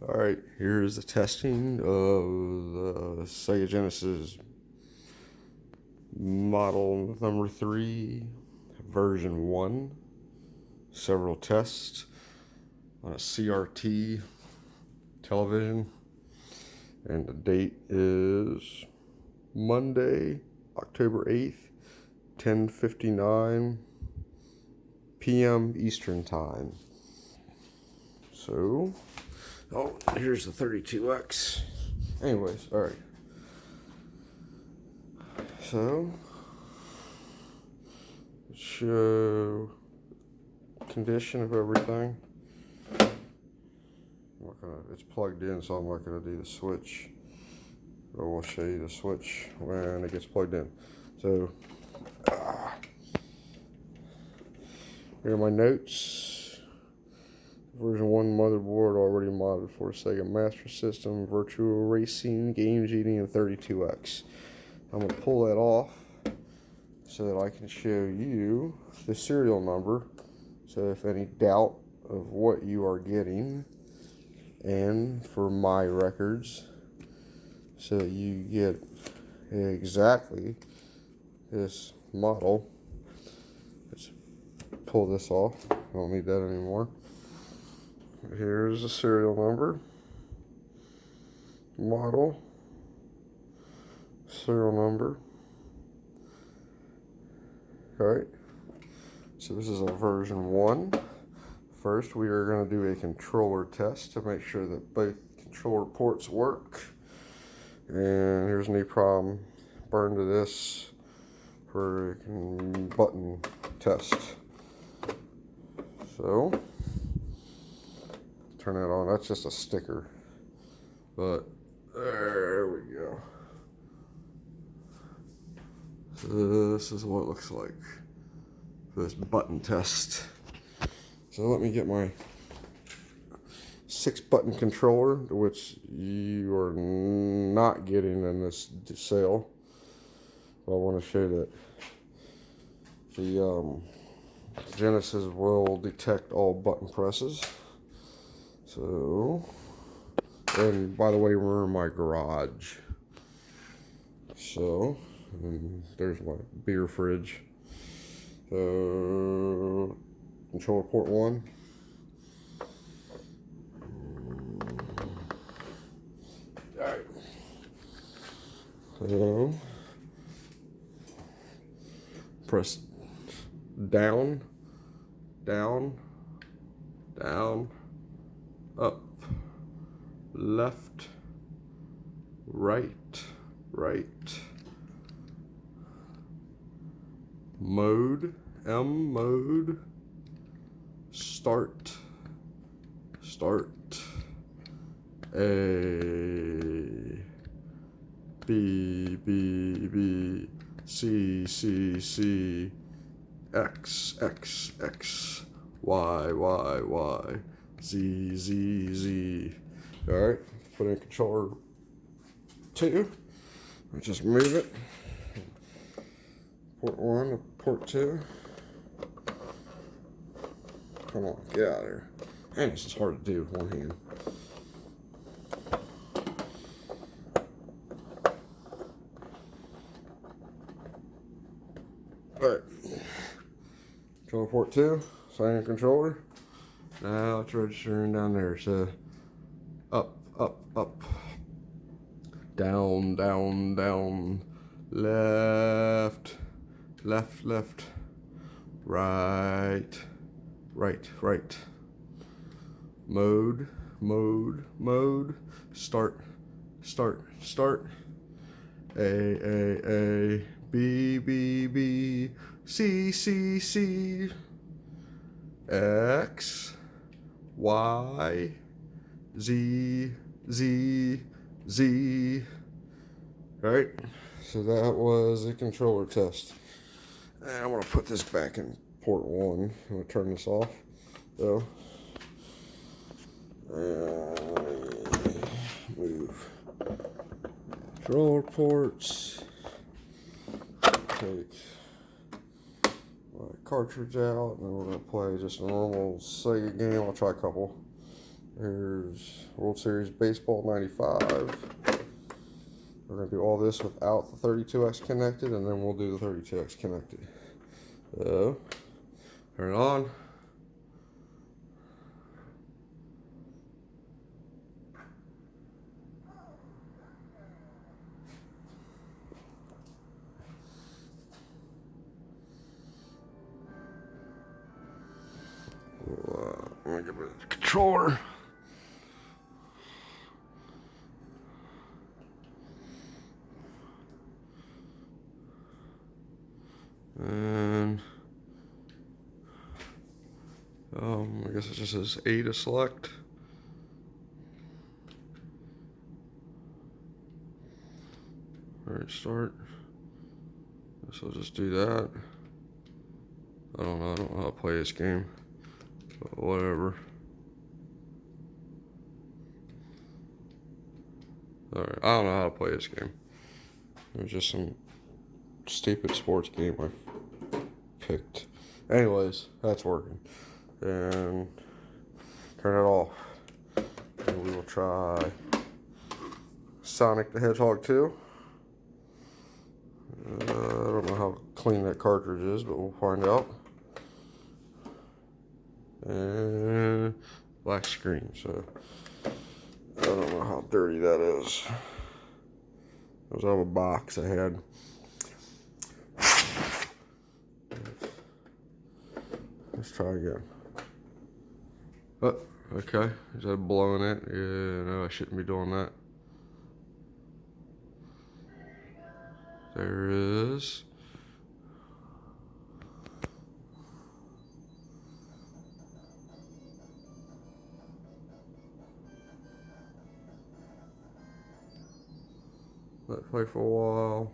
Alright, here's the testing of the Sega Genesis model number 3, version 1. Several tests on a CRT television. And the date is Monday, October 8th, 10:59 p.m. Eastern Time. So, here's the 32X. Anyways, alright. So, show condition of everything. It's plugged in, so I'm not going to do the switch. But we'll show you the switch when it gets plugged in. So, here are my notes. Version 1 motherboard already modded for Sega Master System, Virtua Racing, Game Genie, and 32X. I'm going to pull that off so that I can show you the serial number. So if any doubt of what you are getting, and for my records, so that you get exactly this model. Let's pull this off. I don't need that anymore. Here's the serial number, model, serial number. Alright, so this is a version 1. First, we are going to do a controller test to make sure that both controller ports work. And here's no problem. Burn to this for a button test. So, turn that on. That's just a sticker. But, there we go. So this is what it looks like for this button test. So let me get my 6-button controller, which you are not getting in this sale. I want to show that the Genesis will detect all button presses. So, and by the way, we're in my garage. So, and there's my beer fridge. So, controller port 1. Alright. So, press down, down, down, up, left, right, right. Mode, M mode. Start, start, A, B, B, B, C, C, C, X, X, X, Y, Y, Y, Z, Z, Z. Alright, put in controller 2. Let's just move it. Port 1 to port 2. Come on, get out of here. Man, this is hard to do with one hand. Alright. Controller port 2, sign controller. Now it's registering down there. So up, up, up. Down, down, down. Left, left, left. Right. Right, right. Mode, mode, mode. Start, start, start. A, B, B, B, C, C, C. X, Y, Z, Z, Z. Alright, so that was the controller test. And I'm going to put this back in port 1. I'm going to turn this off. So, move controller ports. Take my cartridge out, and then we're going to play just a normal Sega game. I'll try a couple. There's World Series Baseball 95. We're going to do all this without the 32X connected, and then we'll do the 32X connected. So, turn it on. Let me get rid of the controller. And I guess it just says A to select. Alright, start. So I'll just do that. I don't know how to play this game, but whatever. Alright, I don't know how to play this game. It was just some stupid sports game I picked. Anyways, that's working. And turn it off. And we will try Sonic the Hedgehog 2. I don't know how clean that cartridge is, but we'll find out. And black screen, so I don't know how dirty that is. It was out of a box I had. Let's try again. Oh, okay. Is that blowing it? Yeah, no, I shouldn't be doing that. There is. Let it play for a while.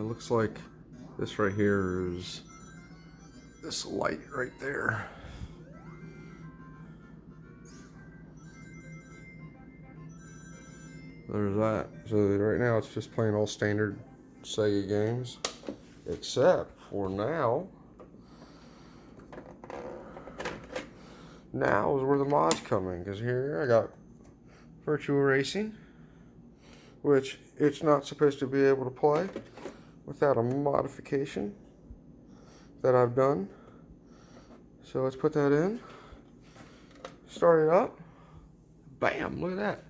Looks like this right here is this light right there. There's that. So right now it's just playing all standard Sega games, except for now. Now is where the mods come in, because here I got Virtua Racing, which it's not supposed to be able to play without a modification that I've done. So let's put that in. Start it up. Bam, look at that.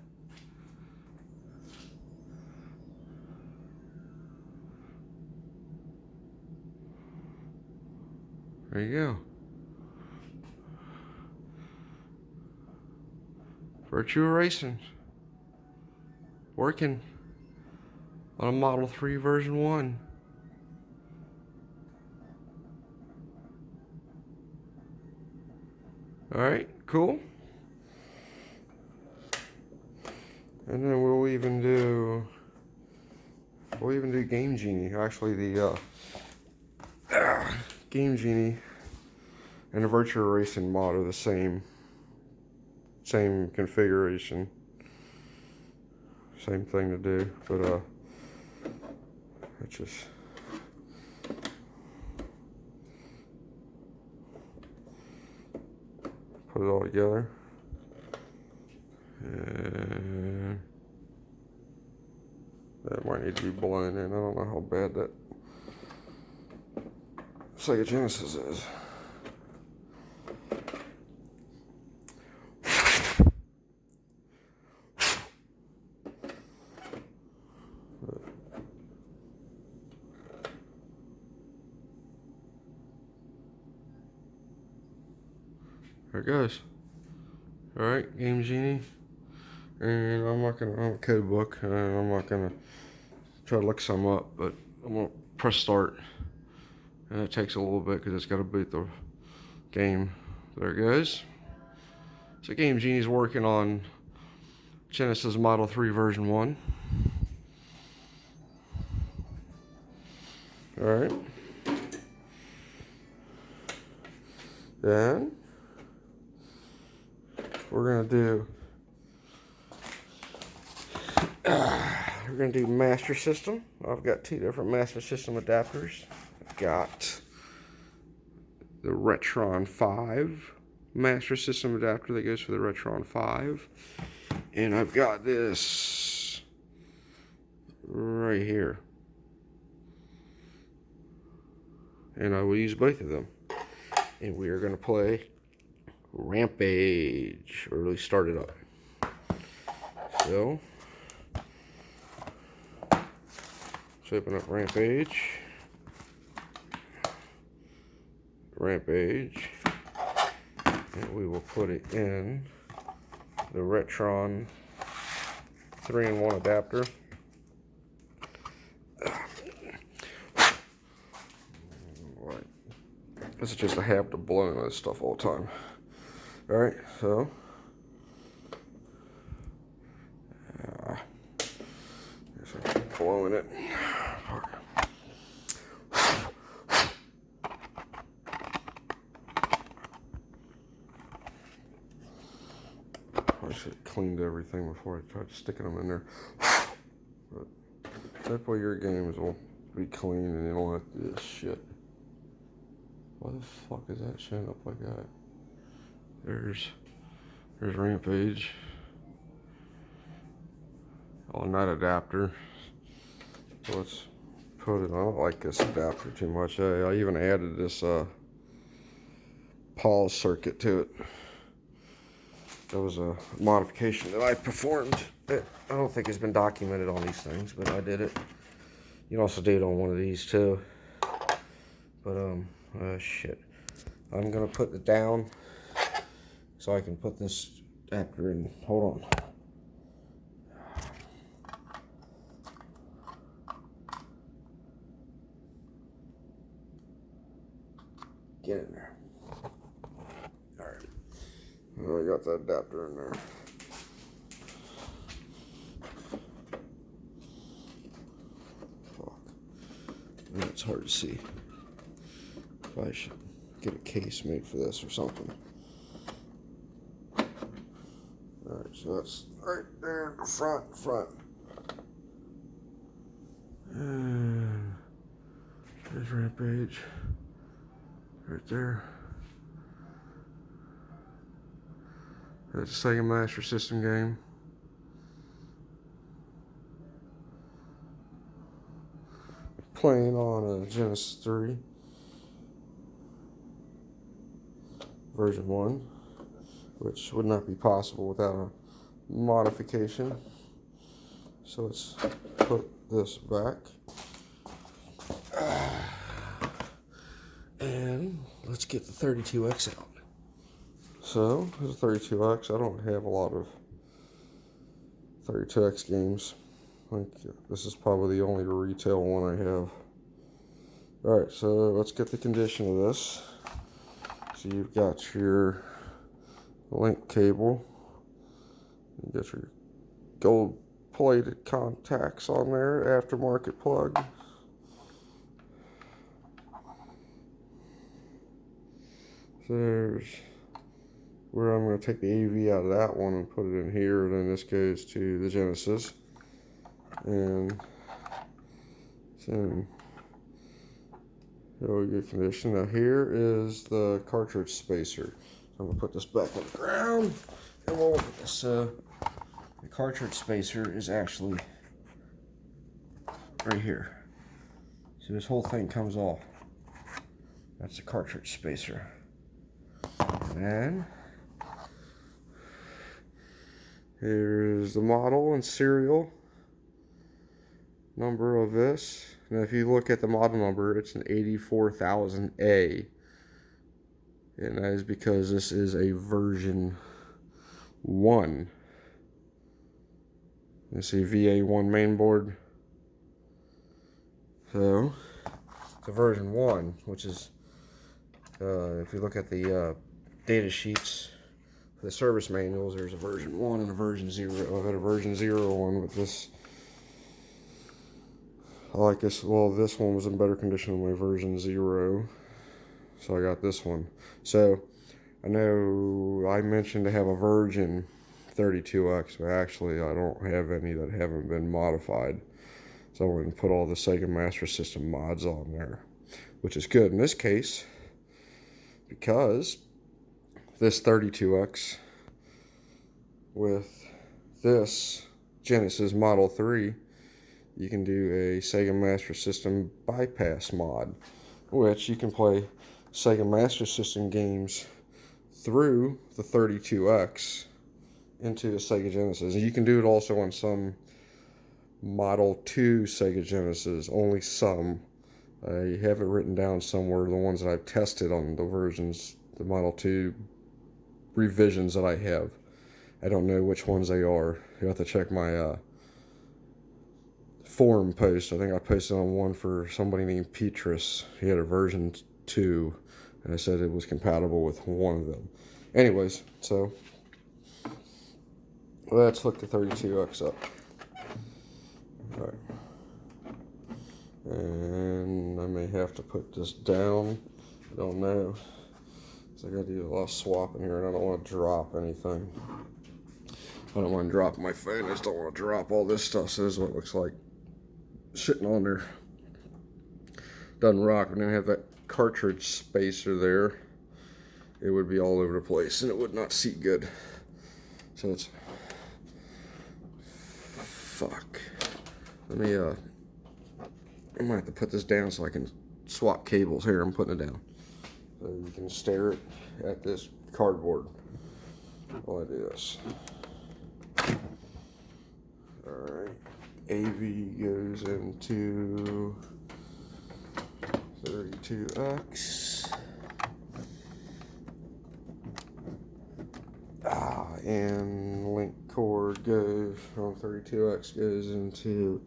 There you go. Virtua Racing. Working on a Model 3 version 1. Alright, cool. And then we'll even do Game Genie. Actually, the Game Genie and the Virtua Racing mod are the same configuration. Same thing to do, but let's just put it all together. And that might need to be blown in. I don't know how bad that Sega Genesis is. There it goes. Alright, Game Genie. And I'm not gonna, I'm a code book, and I'm not gonna try to look some up, but I'm gonna press start. And it takes a little bit because it's got to boot the game. There it goes. So Game Genie's working on Genesis Model 3 version 1. Alright. Then we're gonna do We're going to do Master System. I've got two different Master System adapters. I've got the Retron 5 Master System adapter that goes for the Retron 5. And I've got this right here. And I will use both of them. And we are going to play Rampage, or at least start it up. So, let's open up Rampage. And we will put it in the Retron 3-in-1 adapter. Right. This is just a habit of blowing this stuff all the time. Alright, so guess I keep blowing it. I should have cleaned everything before I tried sticking them in there. But that way your games will be clean and you don't have to do this shit. Why the fuck is that showing up like that? There's Rampage on that adapter. So let's put it. I don't like this adapter too much. I even added this pause circuit to it. That was a modification that I performed. I don't think it's been documented on these things, but I did it. You can also do it on one of these too. But shit. I'm gonna put it down so I can put this adapter in. Hold on. Get in there. Alright. Well, I got that adapter in there. Fuck. It's hard to see. I should get a case made for this or something. Alright, so that's right there in the front. And there's Rampage. Right there. That's a Sega Master System game. Playing on a Genesis 3. Version 1. Which would not be possible without a modification. So let's put this back. And let's get the 32X out. So, there's a 32X. I don't have a lot of 32X games. I think this is probably the only retail one I have. Alright, so let's get the condition of this. So you've got your link cable. You got your gold plated contacts on there, aftermarket plug. There's where I'm going to take the AV out of that one and put it in here. And then this goes to the Genesis. And it's in really good condition. Now here is the cartridge spacer. So I'm going to put this back on the ground and we'll look at this. So the cartridge spacer is actually right here. So this whole thing comes off. That's the cartridge spacer. And then here's the model and serial number of this. Now if you look at the model number, it's an 84,000A. And that is because this is a version 1. You see VA1 mainboard. So it's a version 1, which is if you look at the data sheets for the service manuals, there's a version 1 and a version 0. I've had a version 0 one with this. I like this. Well, this one was in better condition than my version 0, so I got this one. So I know I mentioned to have a version 32X, but actually I don't have any that haven't been modified. So I'm going to put all the Sega Master System mods on there, which is good in this case because this 32X with this Genesis Model 3, you can do a Sega Master System bypass mod, which you can play Sega Master System games through the 32X into the Sega Genesis. And you can do it also on some Model 2 Sega Genesis, only some. I have it written down somewhere, the ones that I've tested on the versions, the Model 2 revisions that I have. I don't know which ones they are. You have to check my forum post. I think I posted on one for somebody named Petrus. He had a version 2, and I said it was compatible with one of them. Anyways, so let's hook the 32X up. Alright. And I may have to put this down. I don't know. So I gotta do a lot of swapping here, and I don't want to drop anything. I don't want to drop my phone. I just don't want to drop all this stuff. So this is what it looks like sitting on there. Doesn't rock. When I have that cartridge spacer there, it would be all over the place and it would not seat good. So it's fuck. Let me I might have to put this down so I can swap cables. Here, I'm putting it down so you can stare at this cardboard while I do this. Alright, AV goes into 32X. And link cord goes from 32X goes into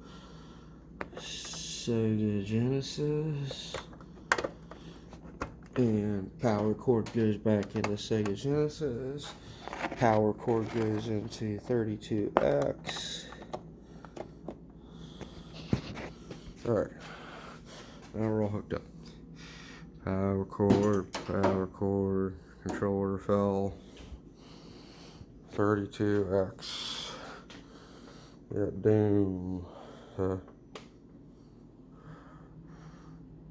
Sega Genesis. And power cord goes back into Sega Genesis. Power cord goes into 32X. Alright, now we're all hooked up. Power cord, controller fell. 32X. Yeah, Doom.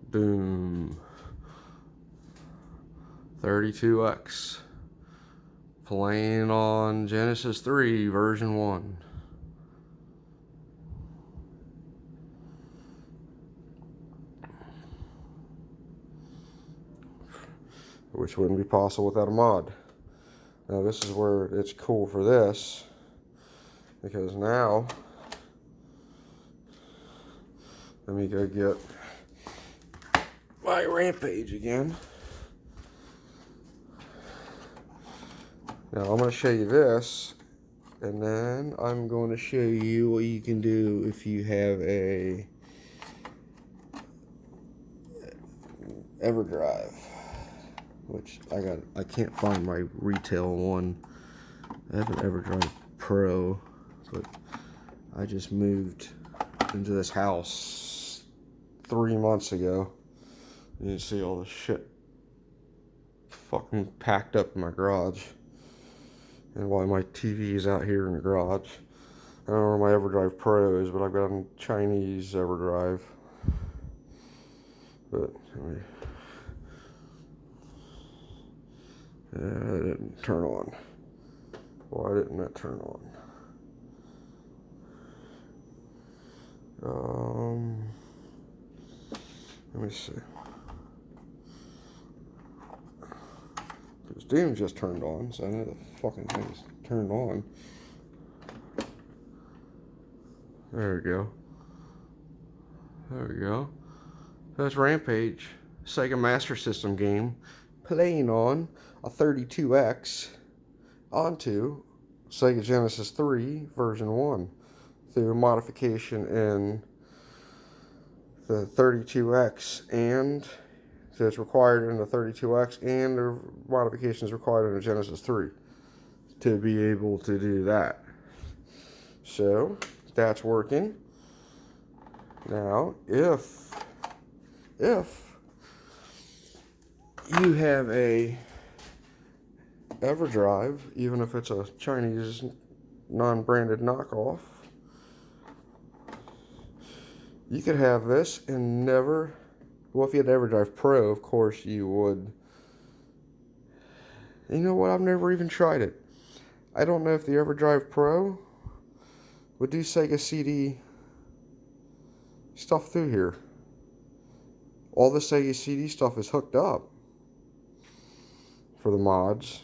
Doom. 32X. Playing on Genesis 3 version 1. Which wouldn't be possible without a mod. Now this is where it's cool for this, because now, let me go get my Rampage again. Now I'm going to show you this, and then I'm going to show you what you can do if you have a Everdrive, which I can't find my retail one. I have an Everdrive Pro, but I just moved into this house 3 months ago. You can see all the shit fucking packed up in my garage. And while my TV is out here in the garage, I don't know where my Everdrive Pro is, but I've got a Chinese Everdrive. But anyway, it didn't turn on. Why didn't that turn on? Let me see. Because Doom just turned on, so I know the fucking thing's turned on. There we go. There we go. That's Rampage, Sega Master System game, playing on a 32X onto Sega Genesis 3 version 1 through a modification in the 32X, and so it's required in the 32X, and the modifications required in the Genesis 3 to be able to do that. So that's working. Now, if you have a Everdrive, even if it's a Chinese non-branded knockoff. You could have this and never, well, if you had Everdrive Pro, of course you would. You know what, I've never even tried it. I don't know if the Everdrive Pro would do Sega CD stuff through here. All the Sega CD stuff is hooked up for the mods.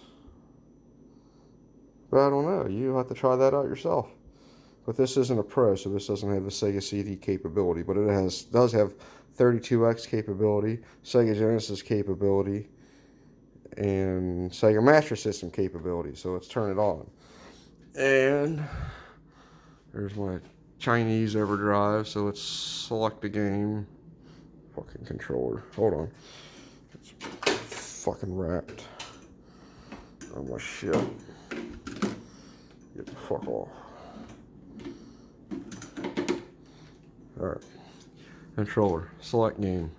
But I don't know, you have to try that out yourself. But this isn't a Pro, so this doesn't have the Sega CD capability, but it does have 32X capability, Sega Genesis capability, and Sega Master System capability, so let's turn it on. And there's my Chinese Everdrive, so let's select the game. Fucking controller, hold on. It's fucking wrapped on my shit. Get the fuck off. Alright. Controller. Select game.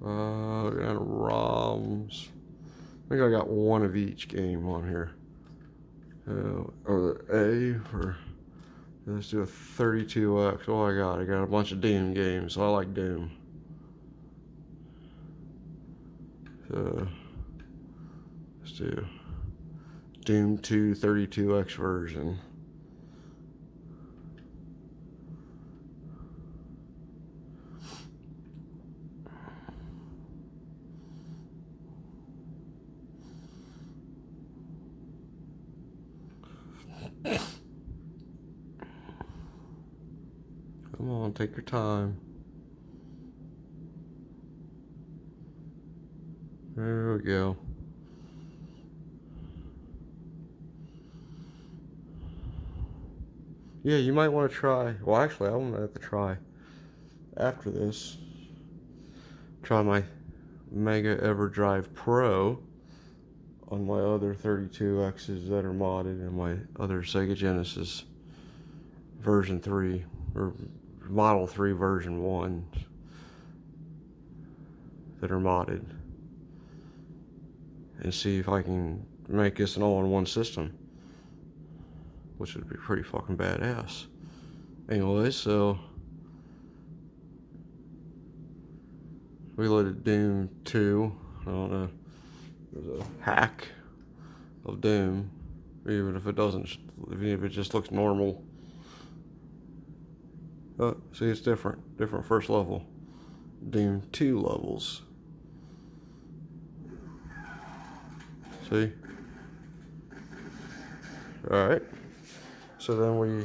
And ROMs. I think I got one of each game on here. Or the A for. Let's do a 32X. Oh, I got a bunch of Doom games. So I like Doom. So let's do Doom 2 32X version. Come on, take your time. There we go. Yeah, you might want to try. Well, actually, I'm gonna have to try after this. Try my Mega Everdrive Pro on my other 32Xs that are modded and my other Sega Genesis version 3 or Model 3 version 1 that are modded, and see if I can make this an all-in-one system, which would be pretty fucking badass. Anyway, so we loaded Doom 2. I don't know. There's a hack of Doom, even if it doesn't, even if it just looks normal. Oh, see, it's different. Different first level. Doom 2 levels. See? Alright. So then we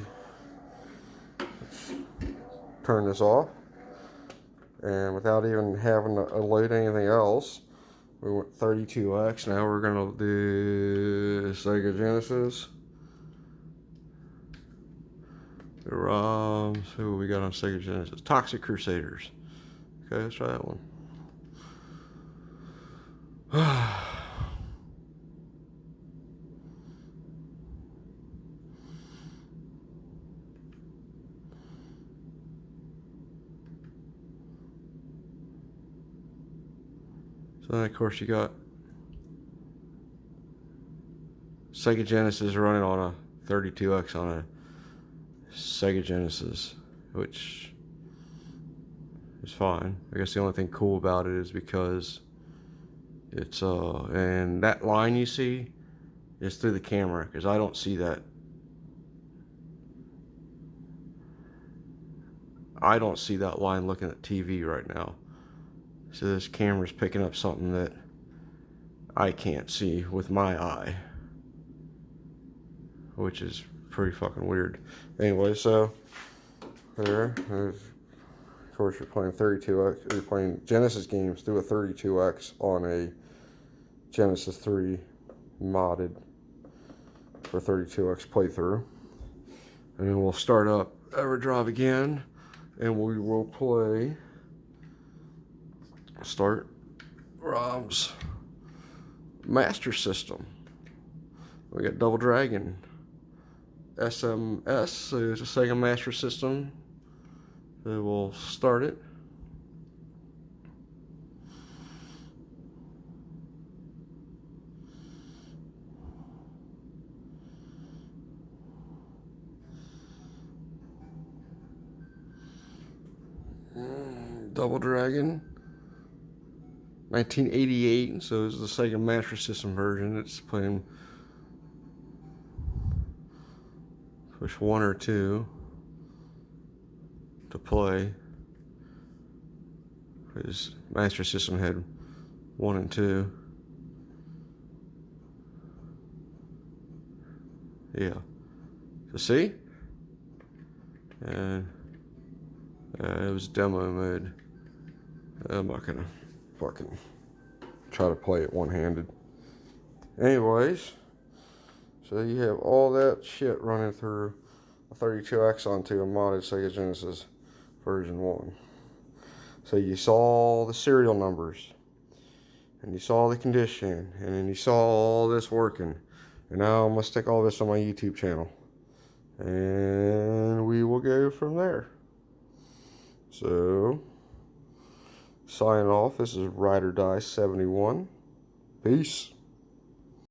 turn this off. And without even having to load anything else, we went 32X. Now we're going to do Sega Genesis. The ROMs. Who we got on Sega Genesis? Toxic Crusaders. Okay, let's try that one. So then, of course, you got Sega Genesis running on a 32X on a Sega Genesis, which is fine. I guess the only thing cool about it is because it's and that line you see is through the camera, because I don't see that. I don't see that line looking at TV right now. So this camera's picking up something that I can't see with my eye, which is pretty fucking weird. Anyway, so there, of course, you're playing 32X. You're playing Genesis games through a 32X on a Genesis 3 modded for 32X playthrough. And then we'll start up Everdrive again, and we will play. Start ROMs. Master System. We got Double Dragon. SMS, so it's a Sega Master System. So we'll start it. Double Dragon. 1988, so it's the Sega Master System version. It's playing push 1 or 2 to play. His Master System had 1 and 2. Yeah. So see? And it was demo mode. I'm not gonna fucking try to play it one-handed. Anyways, so you have all that shit running through a 32X onto a modded Sega Genesis version 1. So you saw the serial numbers, and you saw the condition, and then you saw all this working. And now I'm gonna stick all this on my YouTube channel, and we will go from there. So, signing off, this is Ride or Die 71. Peace.